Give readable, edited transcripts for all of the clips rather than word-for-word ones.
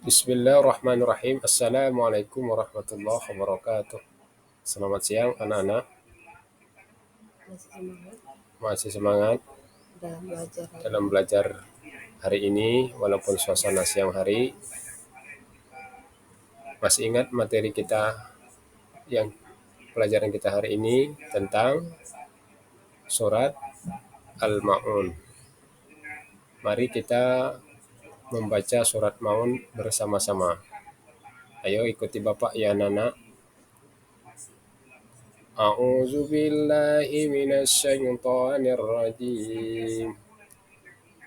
Bismillahirrahmanirrahim. Assalamualaikum warahmatullahi wabarakatuh. Selamat siang anak-anak. Masih semangat Masih semangat dalam belajar hari dalam ini. belajar hari ini walaupun suasana siang hari. Masih ingat materi kita yang pelajaran kita hari ini tentang surat Al-Ma'un. Mari kita membaca surat Ma'un bersama-sama. Ayo ikuti Bapak ya anak-anak. A'udzu billahi minasyaitonir rajim.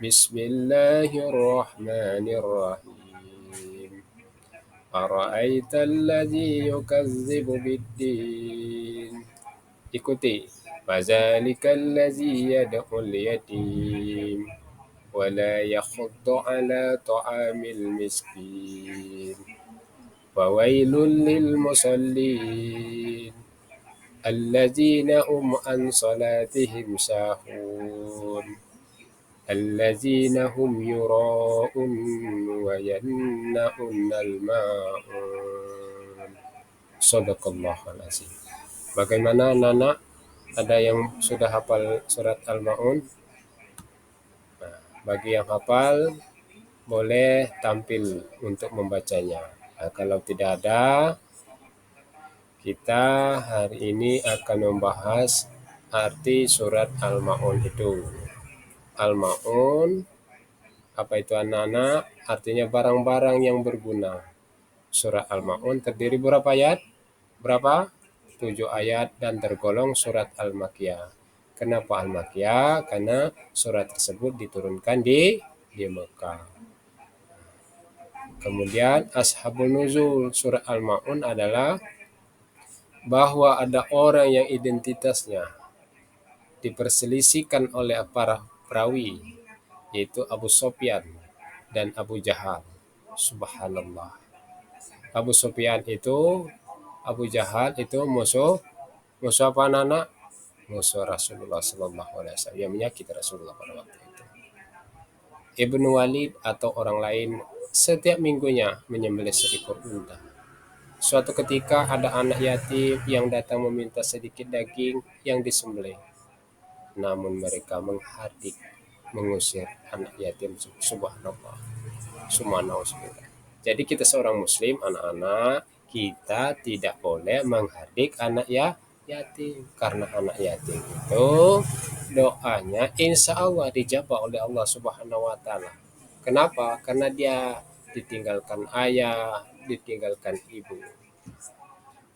Bismillahirrahmanirrahim. Ara'aita alladzi yukazzibu biddin. Ikuti. Fadzalika allazi yad'ul yatim wa la yakhuddu ala ta'amil miskin. Fawailul lil musallin alladzina hum an salatihim sahun. الذين هم يراءون ويمنعون الماعون. Sadaqallahul azim. Bagaimana anak-anak? Ada yang sudah hafal surat Al-Ma'un? Nah, bagi yang hafal boleh tampil untuk membacanya. Nah, kalau tidak ada, kita hari ini akan membahas arti surat Al-Ma'un itu. Al-Ma'un, apa itu anak-anak? Artinya barang-barang yang berguna. Surah Al-Ma'un terdiri berapa ayat? Berapa? 7 ayat dan tergolong surat Al-Makkiyah. Kenapa Al-Makkiyah? Karena surat tersebut diturunkan di Mekah. Kemudian Ashabun Nuzul, surah Al-Ma'un adalah bahwa ada orang yang identitasnya diperselisihkan oleh para perawi, yaitu Abu Sofyan dan Abu Jahal. Subhanallah. Abu Jahal itu musuh apa anak-anak? Musuh Rasulullah Sallallahu Alaihi Wasallam yang menyakiti Rasulullah pada waktu itu. Ibnu Walid atau orang lain setiap minggunya menyembelih seekor unta. Suatu ketika ada anak yatim yang datang meminta sedikit daging yang disembelih. Namun mereka menghardik, mengusir anak yatim. Subhanallah. Subhanallah. Jadi kita seorang muslim, anak-anak, kita tidak boleh menghardik anak yatim. Karena anak yatim itu doanya insya Allah dijawab oleh Allah Subhanahu wa Ta'ala. Kenapa? Karena dia ditinggalkan ayah, ditinggalkan ibu.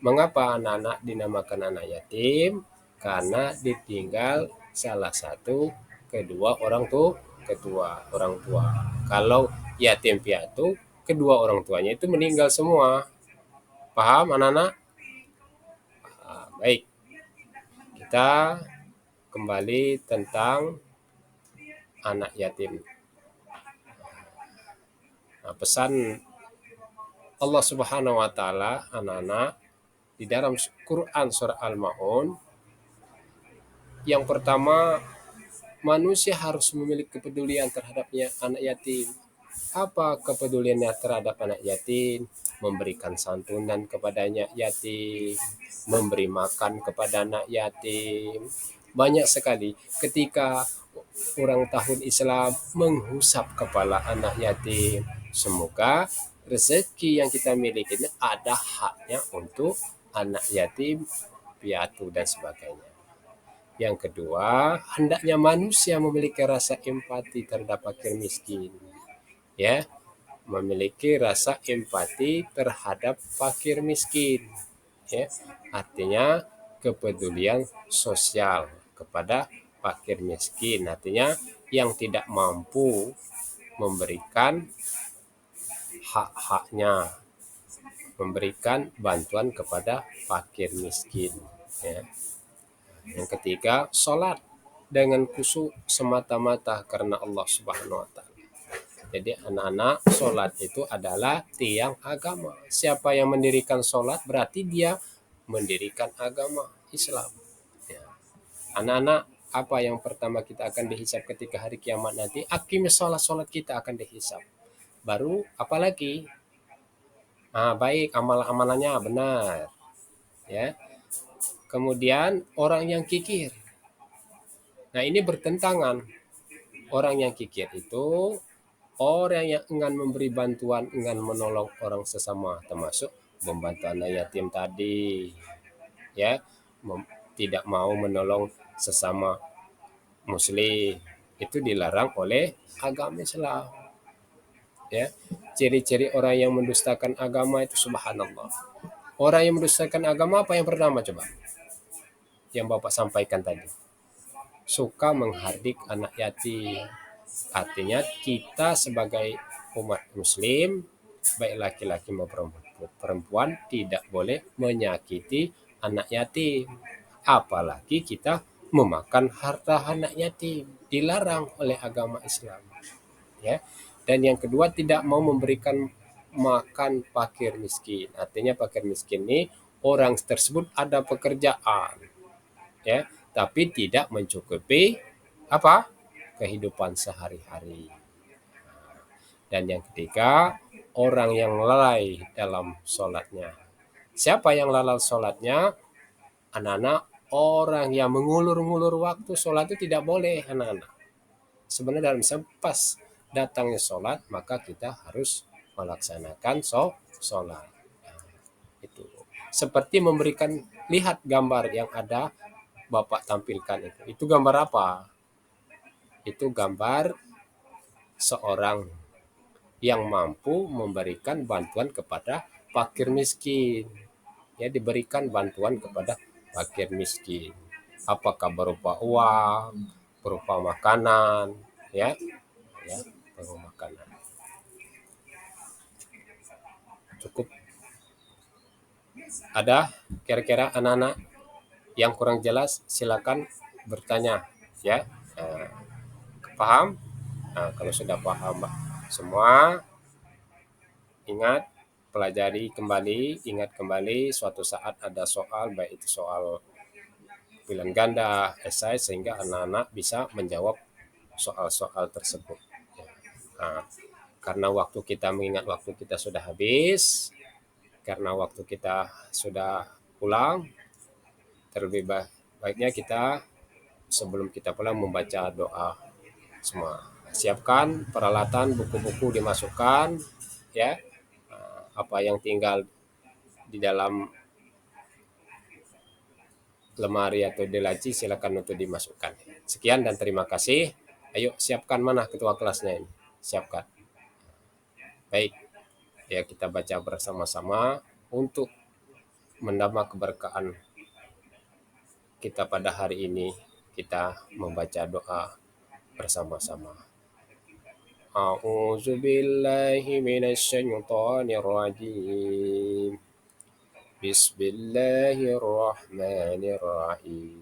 Mengapa anak-anak dinamakan anak yatim? Karena ditinggal salah satu kedua orang tua. Kalau yatim piatu, kedua orang tuanya itu meninggal semua. Paham anak-anak? Baik. Kita kembali tentang anak yatim. Nah, pesan Allah Subhanahu wa Ta'ala, anak-anak, di dalam Quran surah Al-Ma'un, yang pertama, manusia harus memiliki kepedulian terhadapnya anak yatim. Apa kepeduliannya terhadap anak yatim? Memberikan santunan kepadanya yatim, memberi makan kepada anak yatim. Banyak sekali ketika orang tahun Islam menghusap kepala anak yatim. Semoga rezeki yang kita miliki ini ada haknya untuk anak yatim, piatu dan sebagainya. Yang kedua, hendaknya manusia memiliki rasa empati terhadap fakir miskin. Ya, memiliki rasa empati terhadap fakir miskin. Ya, artinya kepedulian sosial kepada fakir miskin. Artinya yang tidak mampu memberikan hak-haknya, memberikan bantuan kepada fakir miskin. Ya. Yang ketiga, sholat dengan khusyuk semata-mata karena Allah Subhanahu wa Ta'ala. Jadi anak-anak, sholat itu adalah tiang agama. Siapa yang mendirikan sholat berarti dia mendirikan agama Islam. Ya. Anak-anak, apa yang pertama kita akan dihisap ketika hari kiamat nanti? Akim sholat kita akan dihisap. Baru apalagi? Baik, amalan-amalannya benar, ya. Kemudian orang yang kikir. Nah, ini bertentangan. Orang yang kikir itu orang yang enggan memberi bantuan, enggan menolong orang sesama, termasuk membantu anak yatim tadi, ya. Tidak mau menolong sesama muslim. Itu dilarang oleh agama Islam, ya. Ciri-ciri orang yang mendustakan agama itu subhanallah. Orang yang mendustakan agama apa yang pertama coba? Yang Bapak sampaikan tadi. Suka menghardik anak yatim. Artinya kita sebagai umat muslim, baik laki-laki maupun perempuan, tidak boleh menyakiti anak yatim. Apalagi kita memakan harta anak yatim. Dilarang oleh agama Islam. Ya. Dan yang kedua, tidak mau memberikan makan fakir miskin. Artinya fakir miskin ini orang tersebut ada pekerjaan, ya, tapi tidak mencukupi apa? Kehidupan sehari-hari. Dan yang ketiga, orang yang lalai dalam sholatnya. Siapa yang lalai sholatnya? Anak-anak, orang yang mengulur-ngulur waktu sholat itu tidak boleh, anak-anak. Sebenarnya dalam pas datangnya sholat, maka kita harus melaksanakan sholat. Nah, itu. Seperti memberikan, lihat gambar yang ada Bapak tampilkan itu. Itu gambar apa? Itu gambar seorang yang mampu memberikan bantuan kepada fakir miskin. Ya, diberikan bantuan kepada fakir miskin. Apakah berupa uang, berupa makanan, ya, ya, berupa makanan. Cukup. Ada kira-kira anak-anak yang kurang jelas, silakan bertanya, ya. Nah, paham? Nah, kalau sudah paham semua, ingat, pelajari kembali, ingat kembali, suatu saat ada soal, baik itu soal pilihan ganda, esai, sehingga anak-anak bisa menjawab soal-soal tersebut. Nah, karena waktu kita, mengingat waktu kita sudah habis, karena waktu kita sudah pulang, terlebih baiknya kita sebelum kita pulang membaca doa semua. Siapkan peralatan, buku-buku dimasukkan, ya. Apa yang tinggal di dalam lemari atau di laci silakan untuk dimasukkan. Sekian dan terima kasih. Ayo siapkan, mana ketua kelasnya ini? Siapkan. Baik, ya kita baca bersama-sama untuk menambah keberkahan kita pada hari ini. Kita membaca doa bersama-sama. A'udzu billahi minasyaitonir rajim. Bismillahirrahmanirrahim.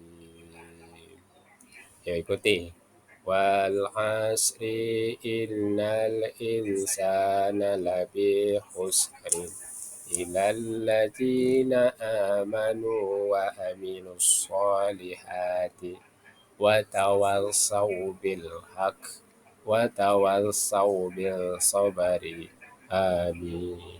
Ya, ikuti. Wal asri innal insana lafi khusrin illal ladzina amanu wa amilus solihati wa tawassaw bil haqq wa tawassaw bil sabri. Amin.